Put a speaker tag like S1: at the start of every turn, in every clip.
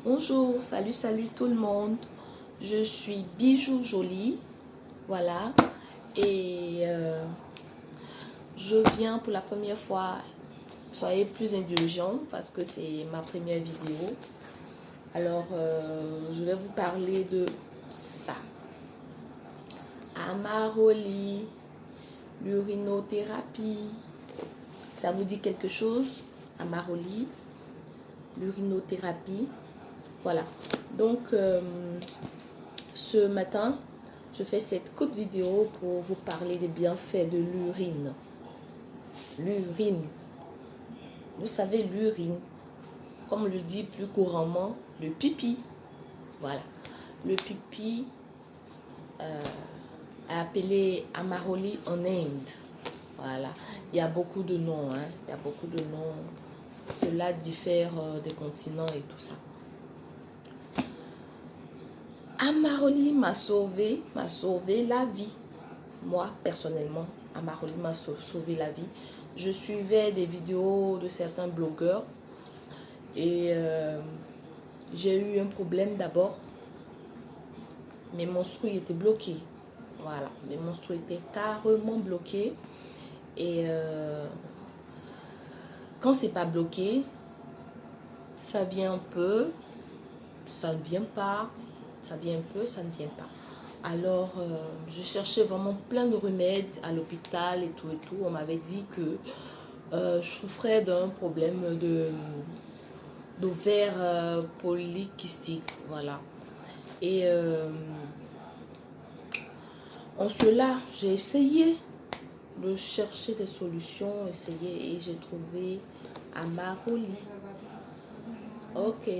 S1: Bonjour, salut tout le monde. Je suis Bijou Jolie, voilà. Et je viens pour la première fois. Soyez plus indulgents parce que c'est ma première vidéo. Alors, je vais vous parler de ça. Amaroli, l'urinothérapie. Ça vous dit quelque chose? Amaroli, l'urinothérapie. Voilà. Donc, ce matin, je fais cette courte vidéo pour vous parler des bienfaits de l'urine. L'urine. Vous savez, l'urine, comme on le dit plus couramment, le pipi. Voilà. Le pipi, appelé Amaroli en Inde. Voilà. Il y a beaucoup de noms. Hein. Il y a beaucoup de noms. Cela diffère des continents et tout ça. Amaroli m'a sauvé la vie. Moi, personnellement, Amaroli m'a sauvé la vie. Je suivais des vidéos de certains blogueurs et j'ai eu un problème d'abord. Mes menstrues étaient bloquées. Voilà, mes menstrues étaient carrément bloquées. Et quand c'est pas bloqué, ça vient un peu, ça ne vient pas. Ça vient un peu, ça ne vient pas. Alors, je cherchais vraiment plein de remèdes à l'hôpital et tout. On m'avait dit que je souffrais d'un problème d'ovaire polykystique. Voilà. Et en cela, j'ai essayé de chercher des solutions, et j'ai trouvé Amaroli. Ok.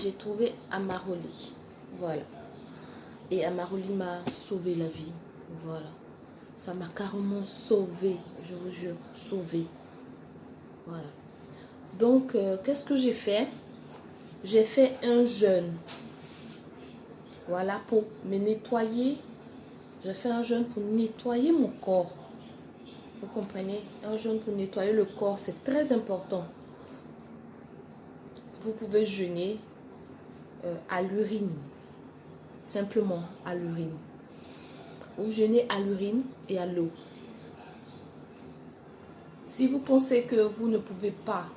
S1: J'ai trouvé Amaroli. Voilà. Et Amaroli m'a sauvé la vie. Voilà. Ça m'a carrément sauvé. Je vous jure, sauvé. Voilà. Donc, qu'est-ce que j'ai fait? J'ai fait un jeûne. Voilà, pour me nettoyer. J'ai fait un jeûne pour nettoyer mon corps. Vous comprenez? Un jeûne pour nettoyer le corps, c'est très important. Vous pouvez jeûner à l'urine. Simplement à l'urine. Vous jeûnez à l'urine et à l'eau. Si vous pensez que vous ne pouvez pas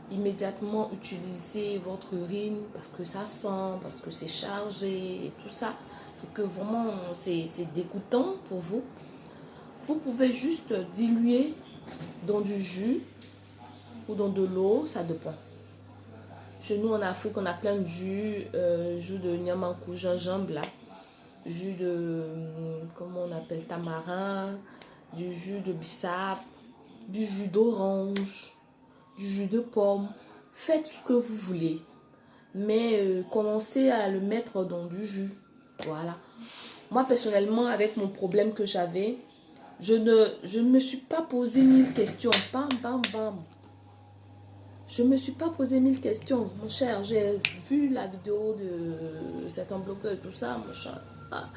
S1: immédiatement utiliser votre urine parce que ça sent, parce que c'est chargé et tout ça, et que vraiment c'est dégoûtant pour vous, vous pouvez juste diluer dans du jus ou dans de l'eau, ça dépend. Chez nous en Afrique, on a plein de jus, jus de Niamankou, gingembre là, jus de, comment on appelle, tamarin, du jus de bissap, du jus d'orange, du jus de pomme. Faites ce que vous voulez, mais commencez à le mettre dans du jus. Voilà. Moi personnellement, avec mon problème que j'avais, je ne me suis pas posé 1000 questions. Bam, bam, bam. Je ne me suis pas posé 1000 questions, mon cher. J'ai vu la vidéo de certains blogueurs et tout ça, mon cher. Ah.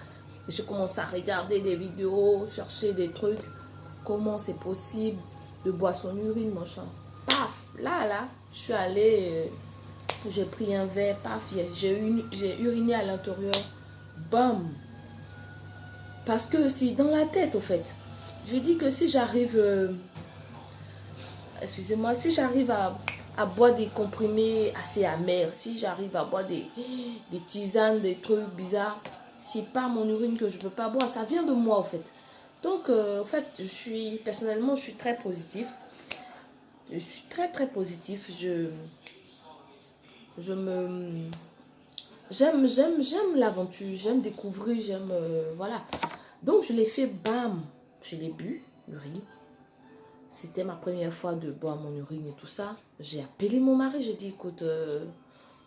S1: Et j'ai commencé à regarder des vidéos, chercher des trucs. Comment c'est possible de boire son urine, mon cher. Paf, là, je suis allée, j'ai pris un verre, paf, j'ai uriné à l'intérieur. Bam. Parce que c'est dans la tête, au fait. Je dis que si j'arrive, excusez-moi, si j'arrive à boire des comprimés assez amers, si j'arrive à boire des tisanes, des trucs bizarres, c'est pas mon urine que je ne peux pas boire, ça vient de moi, en fait. Donc, en fait, personnellement, je suis très positif. Je suis très, très positif. J'aime l'aventure, j'aime découvrir, voilà. Donc, je l'ai fait, bam, je l'ai bu, l'urine. C'était ma première fois de boire mon urine et tout ça. J'ai appelé mon mari, j'ai dit, écoute,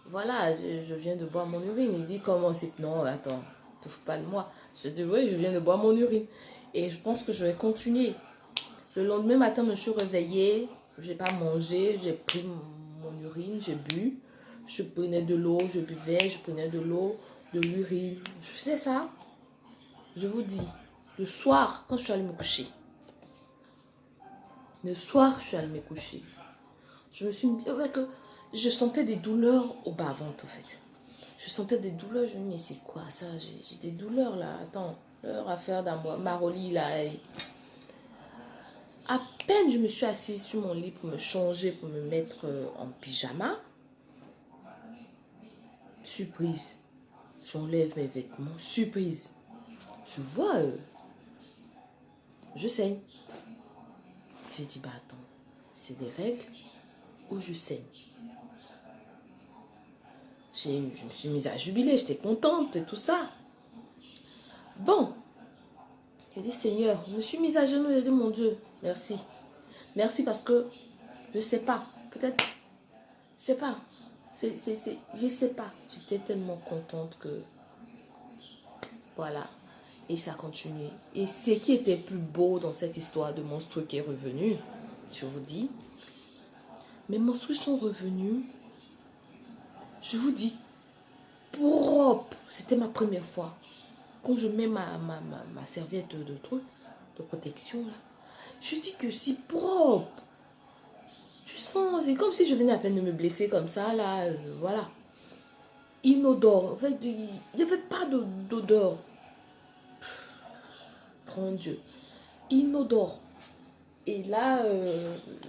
S1: voilà, je viens de boire mon urine. Il dit, comment c'est? Non, attends, ne te fous pas de moi. Je dis, oui, je viens de boire mon urine. Et je pense que je vais continuer. Le lendemain matin, je me suis réveillée, je n'ai pas mangé, j'ai pris mon urine, j'ai bu. Je prenais de l'eau, je buvais, je prenais de l'eau, de l'urine. Je faisais ça, je vous dis, le soir, quand je suis allée me coucher. Le soir, je suis allée me coucher. Je me suis dit, ouais, que je sentais des douleurs au bas-ventre en fait. Je sentais des douleurs, je me dis mais c'est quoi ça? J'ai des douleurs là, attends, leur affaire d'amour, Maroli là. À peine je me suis assise sur mon lit pour me changer, pour me mettre en pyjama. Surprise, j'enlève mes vêtements, surprise. Je vois, je saigne. J'ai dit, bah attends, c'est des règles ou je saigne? Je me suis mise à jubiler, j'étais contente et tout ça. Bon, j'ai dit, Seigneur, je me suis mise à genoux, j'ai dit, mon Dieu, merci. Merci parce que je sais pas, peut-être, je sais pas. Je sais pas. J'étais tellement contente que, voilà. Et ça a continué. Et ce qui était plus beau dans cette histoire de monstre qui est revenu, je vous dis, mes menstrues sont revenues, je vous dis, propre. C'était ma première fois. Quand je mets ma serviette de truc, de protection, là, je dis que si propre. Tu sens, c'est comme si je venais à peine de me blesser comme ça, là, voilà. Inodore. En fait, il n'y avait pas d'odeur. Grand Dieu. Inodore. Et là,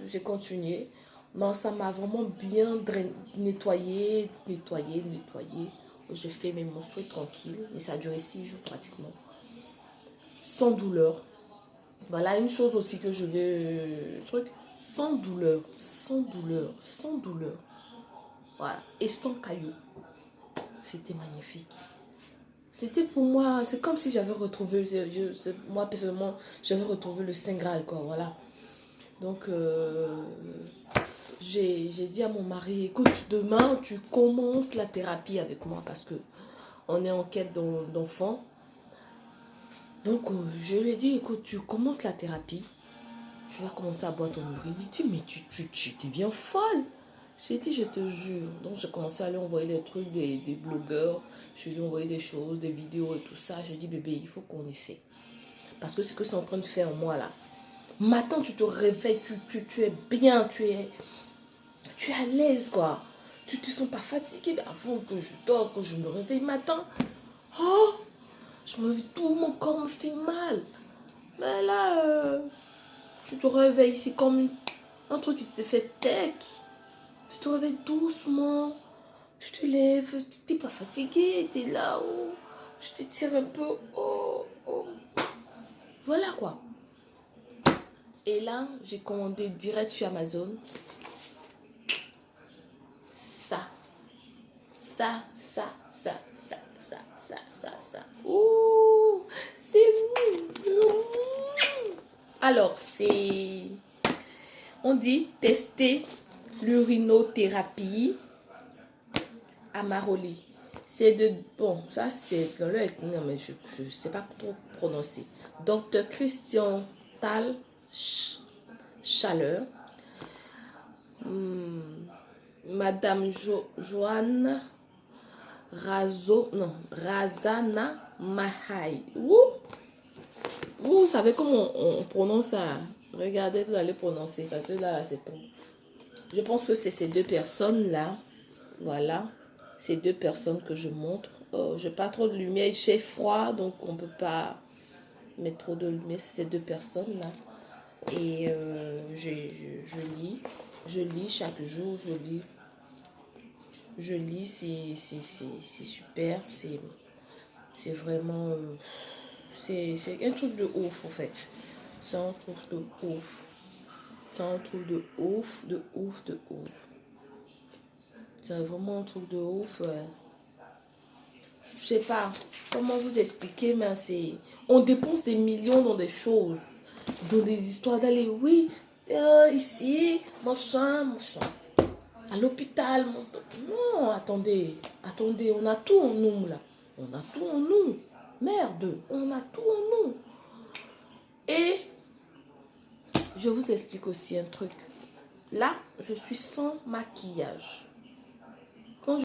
S1: j'ai continué. Non, ça m'a vraiment bien nettoyé. J'ai fait mes menstrues tranquilles. Et ça a duré 6 jours pratiquement. Sans douleur. Voilà une chose aussi que je vais... truc. Sans douleur. Sans douleur. Sans douleur. Voilà. Et sans cailloux. C'était magnifique. C'était pour moi, c'est comme si j'avais retrouvé, moi personnellement, j'avais retrouvé le Saint Graal, quoi, voilà. Donc, j'ai dit à mon mari, écoute, demain, tu commences la thérapie avec moi parce que on est en quête d'enfants. Donc, je lui ai dit, écoute, tu commences la thérapie, tu vas commencer à boire ton urine. Il dit, mais tu deviens folle. J'ai dit, je te jure. Donc, j'ai commencé à lui envoyer des trucs, des blogueurs. Je lui ai envoyé des choses, des vidéos et tout ça. J'ai dit, bébé, il faut qu'on essaie. Parce que ce que c'est en train de faire, moi, là. Matin, tu te réveilles, tu es bien, tu es à l'aise, quoi. Tu te sens pas fatigué. Avant que je dors, que je me réveille matin, oh, je me réveille, tout mon corps me fait mal. Mais là, tu te réveilles, c'est comme un truc qui te fait tech. Tu te réveilles doucement. Tu te lèves, tu n'es pas fatigué, tu es là, oh, je te tire un peu, oh, oh. Voilà quoi. Et là, j'ai commandé direct sur Amazon. Ça. Ouh, c'est bon. Alors, c'est... On dit tester l'urinothérapie à Maroli. C'est de... Bon, ça c'est dans le... Non, mais je ne sais pas trop prononcer. Docteur Christian Tal Chaleur. Madame Joanne Razana Mahai. Vous savez comment on prononce ça? Regardez, vous allez prononcer. Parce que là c'est trop. Je pense que c'est ces deux personnes-là. Voilà. Ces deux personnes que je montre. Oh, je n'ai pas trop de lumière. Il fait froid, donc on ne peut pas mettre trop de lumière. Ces deux personnes-là. Et je lis chaque jour. Je lis, c'est super. C'est vraiment... c'est un truc de ouf, en fait. C'est un truc de ouf. C'est un truc de ouf, de ouf, de ouf. C'est vraiment un truc de ouf. Je sais pas comment vous expliquer, mais c'est... On dépense des millions dans des choses, dans des histoires d'aller, oui, ici, machin. À l'hôpital. Non, attendez, on a tout en nous, là. On a tout en nous. Merde, on a tout en nous. Et je vous explique aussi un truc. Là, je suis sans maquillage.